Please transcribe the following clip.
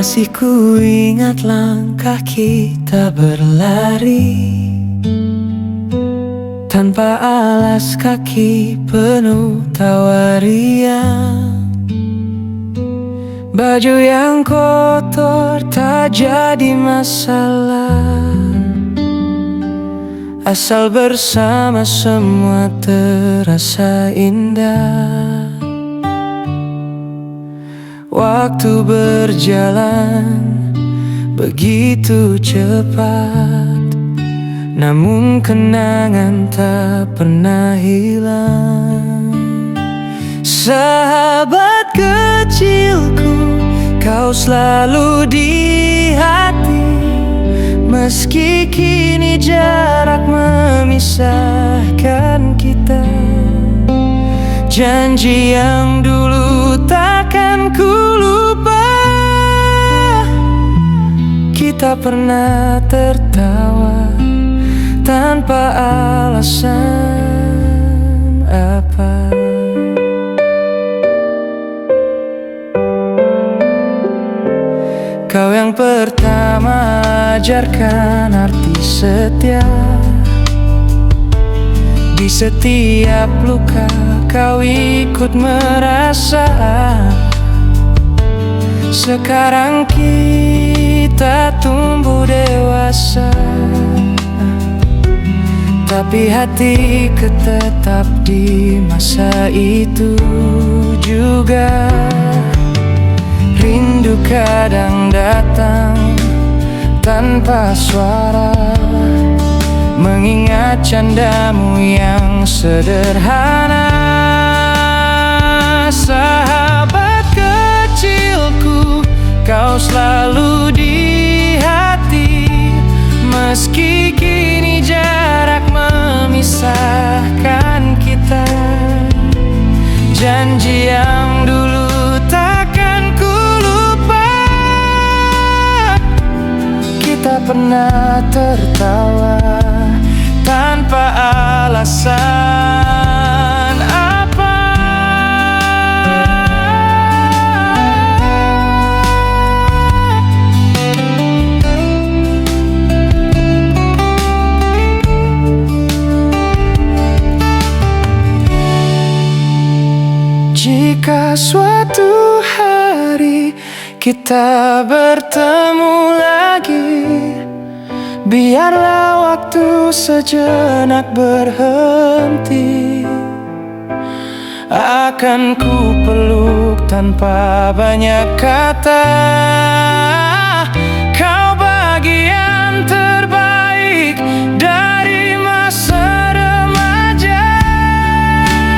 Masih ku ingat langkah kita berlari tanpa alas kaki penuh tawarian. Baju yang kotor tak jadi masalah, asal bersama semua terasa indah. Waktu berjalan begitu cepat, namun kenangan tak pernah hilang. Sahabat kecilku, kau selalu di hati, meski kini jarak memisahkan kita. Janji yang dulu takkan ku lupa, kita pernah tertawa tanpa alasan apa. Kau yang pertama ajarkan arti setia. Di setiap luka kau ikut merasa. Sekarang kita tumbuh dewasa, tapi hatiku tetap di masa itu juga. Rindu kadang datang tanpa suara, mengingat candamu yang sederhana. Sahabat kecilku, kau selalu di hati, meski kini jarak memisahkan kita. Janji yang dulu takkan ku lupa, kita pernah tertawa tanpa alasan apa. Jika suatu hari kita bertemu lagi, biarlah waktu sejenak berhenti. Akan ku peluk tanpa banyak kata.